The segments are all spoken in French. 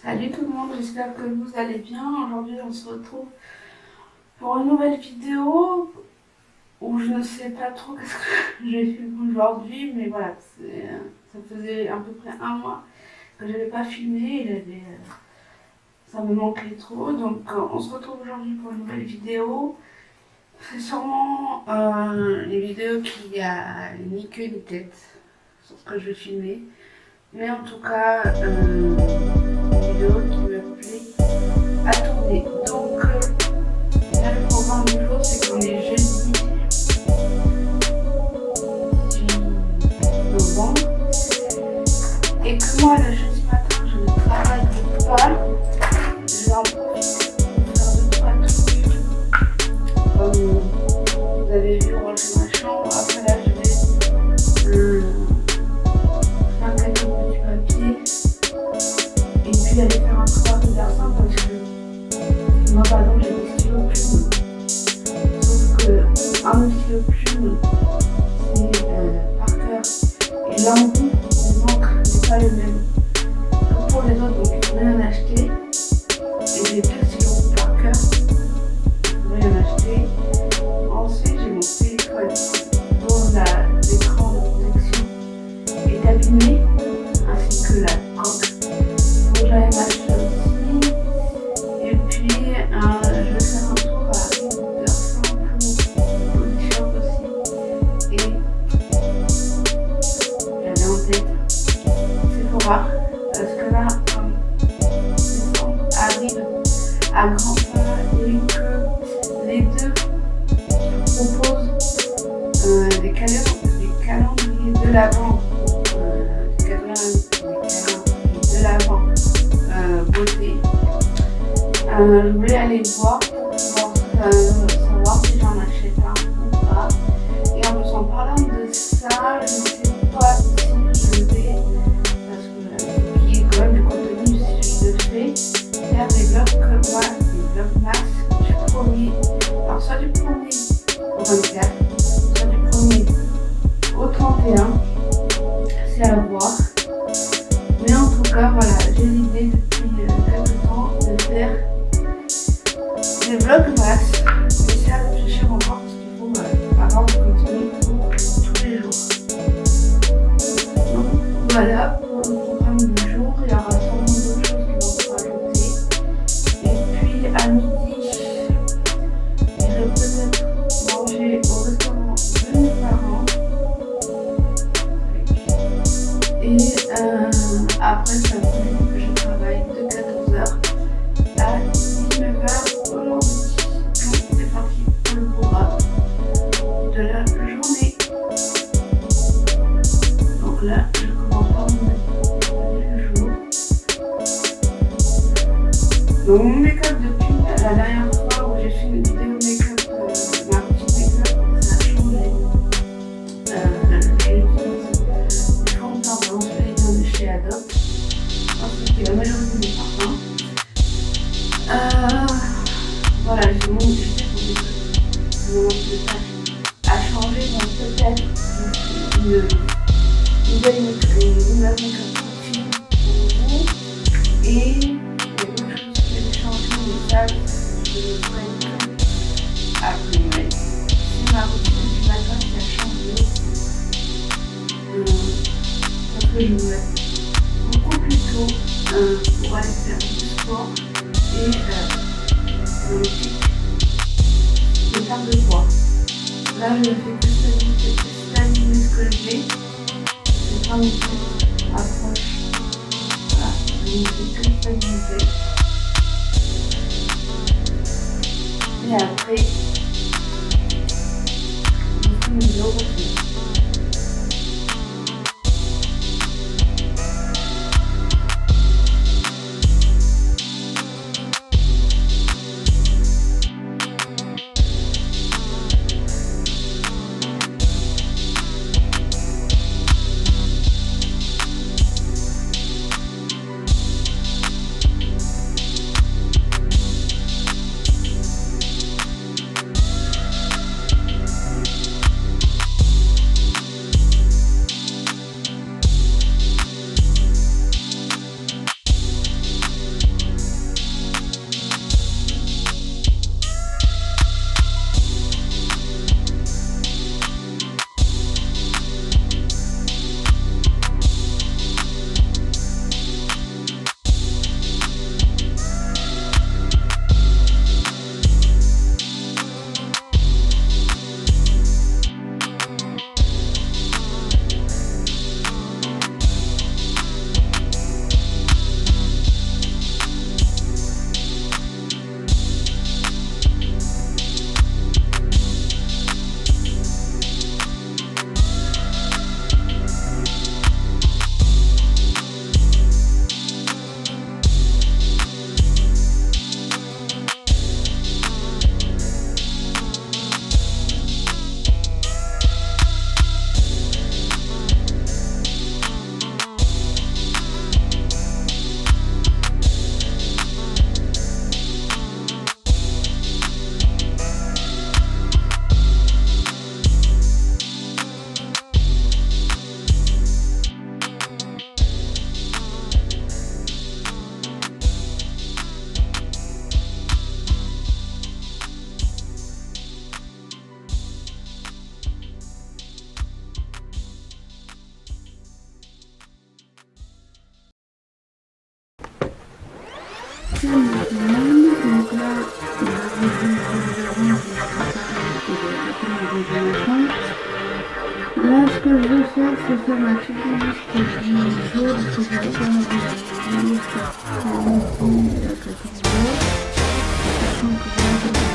Salut tout le monde, j'espère que vous allez bien. Aujourd'hui on se retrouve pour une nouvelle vidéo où je ne sais pas trop qu'est-ce que je vais filmer aujourd'hui, mais voilà, ça faisait à peu près un mois que je n'avais pas filmé, ça me manquait trop, donc on se retrouve aujourd'hui pour une nouvelle vidéo. C'est sûrement une vidéo qui a ni queue ni tête sur ce que je vais filmer. Mais en tout cas, une vidéo qui me plaît à tourner. Donc, là, le programme du jour, c'est qu'on est jeudi 18 novembre. Et que moi, le jeudi matin, je ne travaille pas. Je vais en profiter pour faire 2-3 trucs. Comme vous avez vu, ranger ma chambre. Après, là, je vais et puis aller faire un travail de garçon parce que moi par exemple j'ai des stylos plumes, sauf que un stylo plume c'est Parker et l'embout des encres n'est pas le même que pour les autres, donc il faudrait en acheter. Et j'ai deux stylos Parker, il faudrait en acheter. Ensuite j'ai mon téléphone dont l'écran de protection est abîmé ainsi que la coque. J'allais m'acheter aussi. Et puis je vais faire un tour à Riversant pour le t-shirt aussi. Et j'avais en tête Sephora parce que là, comme décembre arrive à grands pas et que les deux proposent des calendriers de l'avant. Beauté. Je voulais aller voir pour pouvoir savoir si j'en achète un ou pas. Et en plus, en parlant de ça, je ne sais pas si je vais, parce que il y a quand même du contenu, si je le fais, faire des vlogs max du premier, alors soit du 1er au 24, soit du 1er au 31, c'est à voir. Mais en tout cas, voilà, j'ai l'idée depuis quelques temps de faire des vlogs max, mais c'est à réfléchir encore parce qu'il faut avoir du contenu pour tous les jours. Donc voilà pour le programme du jour, il y aura sûrement d'autres choses qui vont se rajouter. Et puis à midi, j'irai peut-être manger au restaurant de mes parents. Et après ça, je travaille de 14h à 19h aujourd'hui. Donc c'est parti pour le programme de la journée. Donc là, je commence par mon make-up du jour. Donc mon make-up depuis la dernière fois où j'ai fait une vidéo make-up, ma petite make-up, ça a changé. J'ai utilisé du fond de teint blanc de chez Adobe. C'était la majorité des parfums. Voilà, j'ai mon budget pour mon tâche a changé, donc peut-être une nouvelle make-up routine pour vous. Et il y a autre chose que j'ai changé, mais ça, je le ferai après. C'est ma routine du matin qui a changé. Parce que je me lève beaucoup plus tôt pour aller faire du sport et le pic de perte de poids. Là, je ne fais que stabiliser ce que j'ai. C'est 20 minutes approche. Voilà, je ne fais que stabiliser. Et après, je fais une vidéo routine. ranger ma chambre. Là, ce que je vais faire, c'est faire ma to-do list du jour, parce que je vais faire ma to-do list pour midi à 14h. Sachant que là, je vais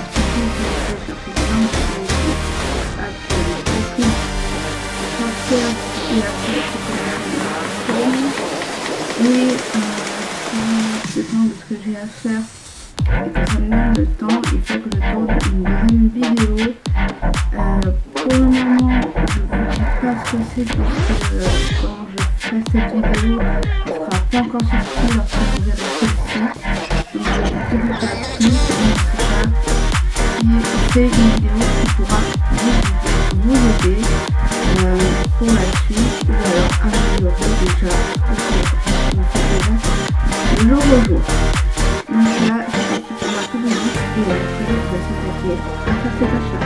chercher plein de choses après le cooking, sortir et après et le temps de ce que j'ai à faire et que ça me donne le temps, il faut que je tourne une deuxième vidéo. Pour le moment, je ne vous dis pas ce que c'est parce que quand je ferai cette vidéo, elle ne sera pas encore sortie lorsque vous verrez celle-ci. Donc je ne vous dirai pas plus, mais c'est une vidéo qui pourra vous aider pour la suite ou alors améliorer déjà le jour au jour. Donc là, c'est parti pour ma to-do list et après, je vais s'attaquer à faire cet achat.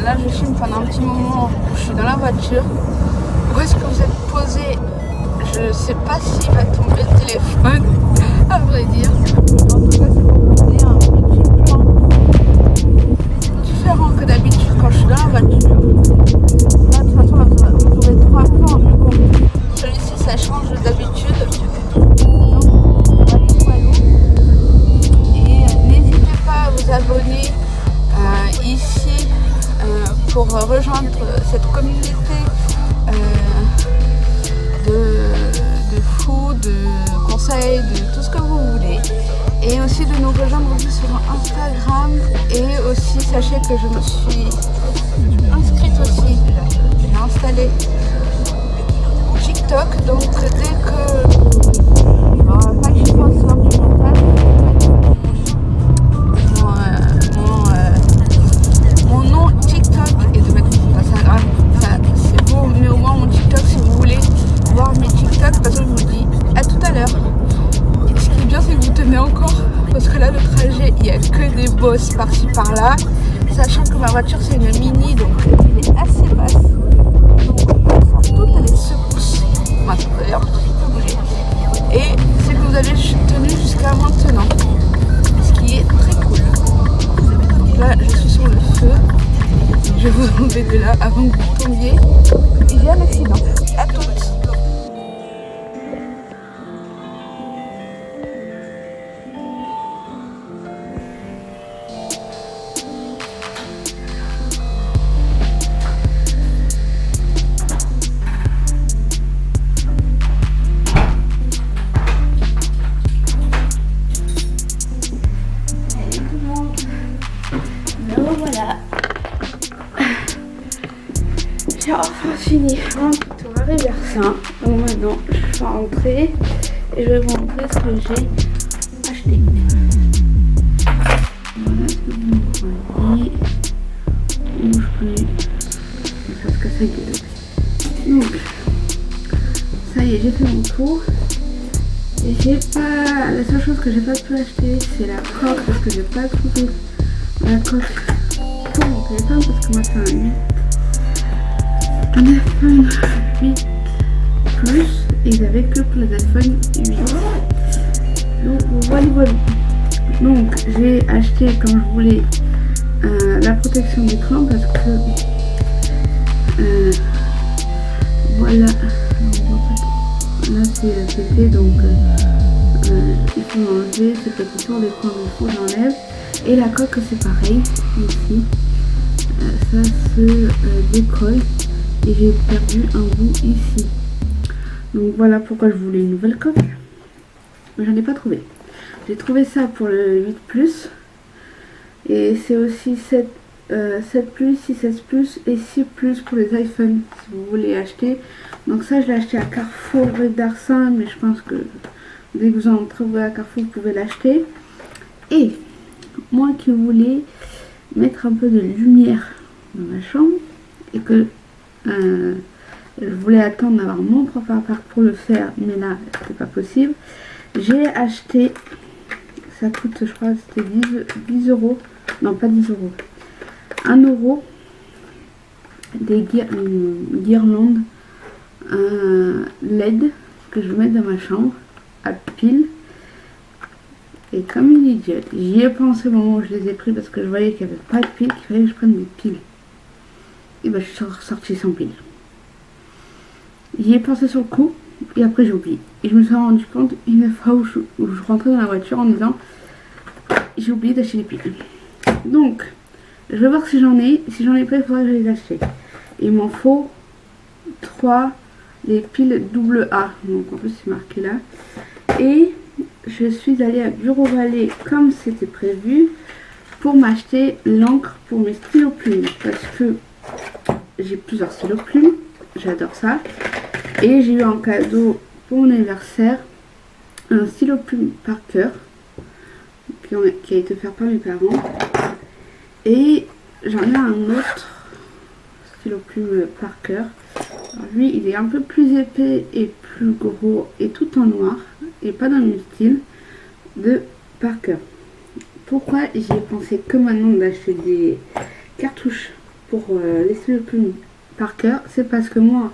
Là je filme pendant un petit moment, je suis dans la voiture. Où est-ce que vous êtes posé? Je sais pas s'il va tomber le téléphone, à vrai dire. En tout cas c'est pour vous donner un petit plan différent que d'habitude quand je suis dans la voiture. Là de toute façon là, vous aurez 3 plans mieux compris. Celui-ci ça change d'habitude. Donc on va aller à l'eau. Et n'hésitez pas à vous abonner ici. Pour rejoindre cette communauté de food, de conseils, de tout ce que vous voulez. Et aussi de nous rejoindre aussi sur Instagram. Et aussi sachez que je me suis inscrite aussi. J'ai installé TikTok. Donc dès que pas que je pense faire du montage, mon nom TikTok et de mettre mon Instagram, c'est beau, mais au moins mon TikTok si vous voulez voir mes TikTok, parce que je vous dis à tout à l'heure. Ce qui est bien c'est que vous tenez encore, parce que là le trajet il n'y a que des bosses par-ci par-là, sachant que ma voiture c'est une mini donc elle est assez basse, donc on sent toutes les secousses, d'ailleurs un petit peu bouger, et c'est que vous avez tenu jusqu'à maintenant, ce qui est très cool. Là je suis sur le feu, je vais vous enlever de là avant que vous tombiez. Il y a un accident. À toutes. J'ai enfin fini mon tour à Riversaint. Donc maintenant je vais rentrer et je vais vous montrer ce que j'ai acheté. Voilà ce que vous me voyez. On bouge plus. Parce que ça gueule. Donc ça y est, j'ai fait mon tour. Et j'ai pas. La seule chose que j'ai pas pu acheter c'est la coque parce que j'ai pas trouvé la coque pour mon téléphone parce que moi c'est un iPhone 8 Plus et ils avaient que pour les iPhone 8. Donc voilà. Donc j'ai acheté comme je voulais la protection d'écran parce que voilà, là c'est c'était donc il faut enlever ce petit tour d'écran, il faut j'enlève. Et la coque c'est pareil ici, ça se décolle et j'ai perdu un bout ici. Donc voilà pourquoi je voulais une nouvelle coque, mais j'en ai pas trouvé. J'ai trouvé ça pour le 8 Plus et c'est aussi 7 Plus, 6S Plus et 6 Plus pour les iPhones si vous voulez acheter. Donc ça je l'ai acheté à Carrefour rue d'Arsin, mais je pense que dès que vous en trouvez à Carrefour vous pouvez l'acheter. Et moi qui voulais mettre un peu de lumière dans ma chambre et que je voulais attendre d'avoir mon propre appart pour le faire, mais là c'est pas possible. J'ai acheté, ça coûte je crois c'était 10 euros, non pas 10 euros, 1 euro, des guirlandes LED que je vais mettre dans ma chambre à pile. Et comme une idiote, j'y ai pensé au moment où je les ai pris parce que je voyais qu'il n'y avait pas de piles, qu'il fallait que je prenne des piles. Et ben je suis sortie sans piles. J'y ai pensé sur le coup et après j'ai oublié. Et je me suis rendu compte une fois où je rentrais dans la voiture en me disant j'ai oublié d'acheter les piles. Donc je vais voir si j'en ai. Si j'en ai pas, il faudra que je les achète. Il m'en faut 3 les piles AA. Donc en plus c'est marqué là. Et je suis allée à Bureau Vallée comme c'était prévu pour m'acheter l'encre pour mes stylos plumes parce que j'ai plusieurs stylos plumes, j'adore ça. Et j'ai eu en cadeau pour mon anniversaire un stylo plume Parker qui a été offert par mes parents. Et j'en ai un autre stylo plume Parker. Alors lui il est un peu plus épais et plus gros et tout en noir et pas dans le style de Parker. Pourquoi j'y ai pensé que maintenant d'acheter des cartouches pour les stylos plume Parker, c'est parce que moi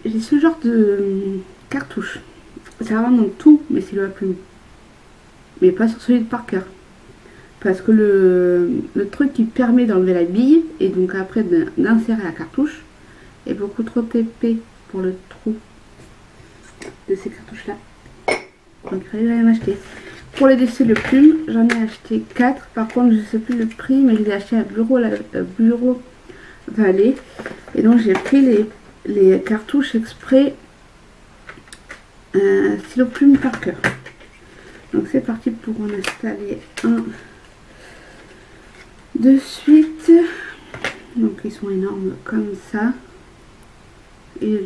j'ai ce genre de cartouche. Ça va dans tous mes stylos à plume, mais pas sur celui de Parker. Parce que le truc qui permet d'enlever la bille et donc après d'insérer la cartouche est beaucoup trop épais pour le trou de ces cartouches là. Donc il fallait rien acheter. Pour les stylos plume, j'en ai acheté 4. Par contre je sais plus le prix, mais je les ai achetés à Bureau Vallée. Et donc j'ai pris les cartouches exprès stylo plume Parker. Donc c'est parti pour en installer un de suite. Donc ils sont énormes comme ça. Et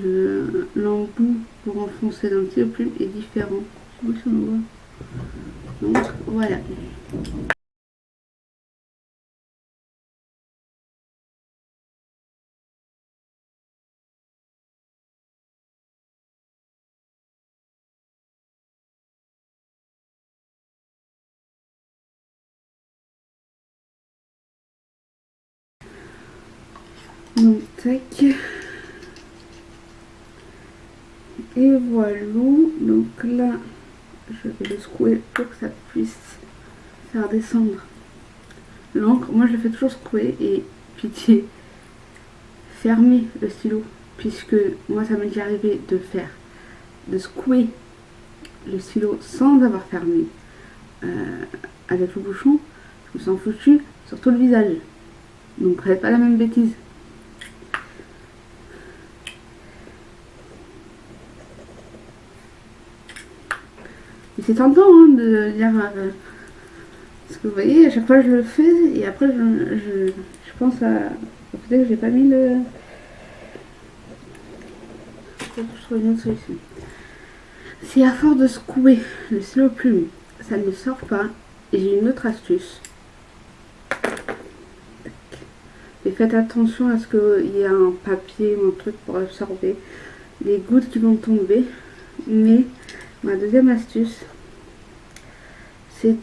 l'embout pour enfoncer dans le stylo plume est différent. Donc voilà. Donc tac. Et voilà. Donc là je vais le secouer pour que ça puisse faire descendre l'encre. Moi je le fais toujours secouer et pitié, fermer le stylo, puisque moi ça m'est déjà arrivé de secouer le stylo sans avoir fermé avec le bouchon. Je me sens foutu sur tout le visage. Donc faites pas la même bêtise. C'est tentant hein, de dire parce que vous voyez à chaque fois je le fais et après je pense à peut-être que j'ai pas mis le faut que je trouve une autre solution. Si à force de secouer le stylo plume ça ne sort pas, j'ai une autre astuce. Et faites attention à ce qu'il y ait un papier ou un truc pour absorber les gouttes qui vont tomber. Mais ma deuxième astuce, c'est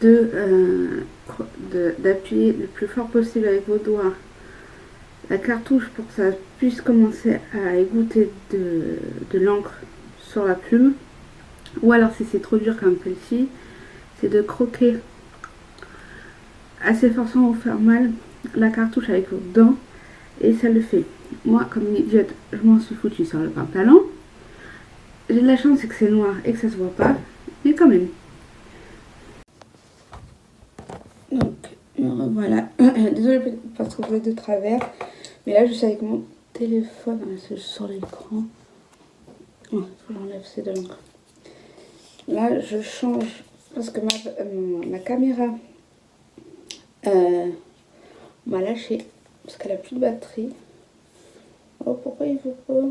d'appuyer le plus fort possible avec vos doigts la cartouche pour que ça puisse commencer à égoutter de l'encre sur la plume. Ou alors si c'est trop dur comme celle-ci, c'est de croquer assez fort sans vous faire mal la cartouche avec vos dents et ça le fait. Moi, comme une idiote, je m'en suis foutue sur le pantalon. J'ai de la chance, c'est que c'est noir et que ça se voit pas, mais quand même. Donc, voilà. Désolée parce que vous êtes de travers, mais là je suis avec mon téléphone sur l'écran. Il faut que j'enlève, c'est de l'encre. Là, je change parce que ma caméra m'a lâché parce qu'elle a plus de batterie. Oh, pourquoi il veut pas?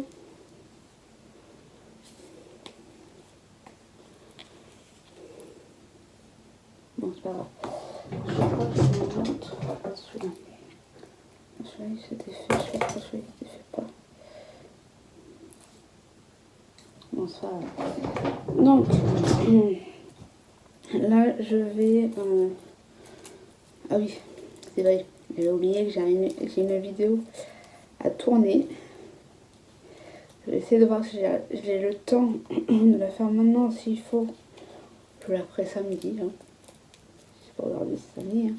Bon, c'est pas grave. Je crois que je me montre celui-là. Celui-là, il s'était fait. Je sais pas celui-là, il s'était fait pas. Bon, ça va. Donc, là, je vais... Ah oui, c'est vrai. J'avais oublié que j'ai une vidéo à tourner. Je vais essayer de voir si j'ai le temps de la faire maintenant. S'il faut, je la ferai samedi. Hein. C'est pas aujourd'hui, c'est samedi.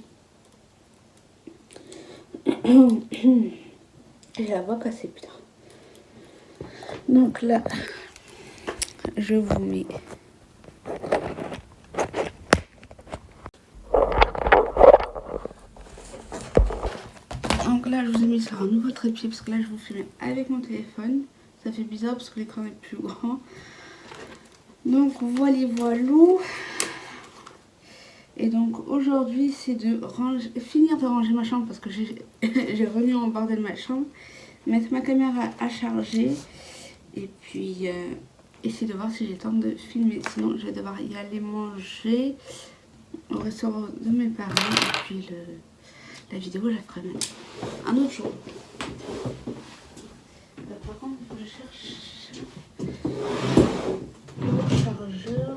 Hein. J'ai la voix cassée, putain. Donc là, je vous mets... Donc là, je vous ai mis sur un nouveau trépied parce que là, je vous filme avec mon téléphone. Ça fait bizarre parce que l'écran est plus grand. Donc voilà. Et donc aujourd'hui, c'est de finir de ranger ma chambre parce que j'ai remis en bordel ma chambre. Mettre ma caméra à charger. Et puis essayer de voir si j'ai le temps de filmer. Sinon, je vais devoir y aller manger au restaurant de mes parents. Et puis la vidéo, je la ferai même un autre jour. Par contre, il faut que je cherche le chargeur.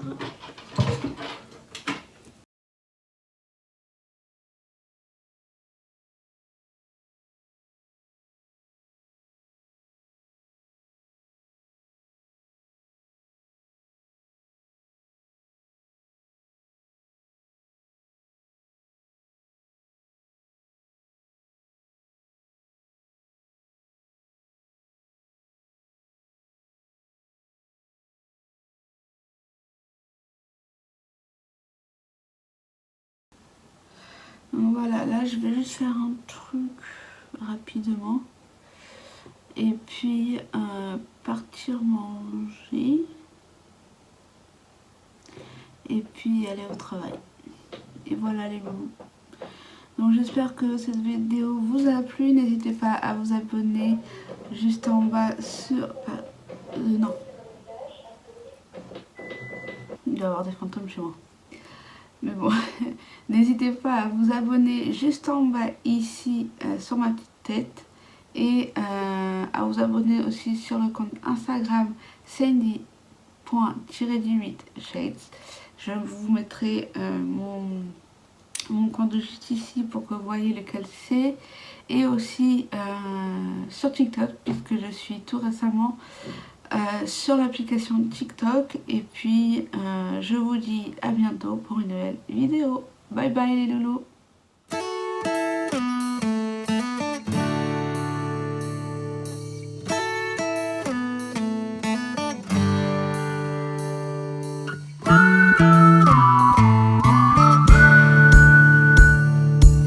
Donc voilà, là je vais juste faire un truc rapidement et puis partir manger et puis aller au travail. Et voilà les moments. Donc j'espère que cette vidéo vous a plu. N'hésitez pas à vous abonner juste en bas sur... non. Il doit y avoir des fantômes chez moi. Mais bon, n'hésitez pas à vous abonner juste en bas ici sur ma petite tête. Et à vous abonner aussi sur le compte Instagram Sandy.-18shades. Je vous mettrai mon compte juste ici pour que vous voyez lequel c'est. Et aussi sur TikTok, puisque je suis tout récemment sur l'application TikTok. Et puis je vous dis à bientôt pour une nouvelle vidéo. Bye bye les loulous.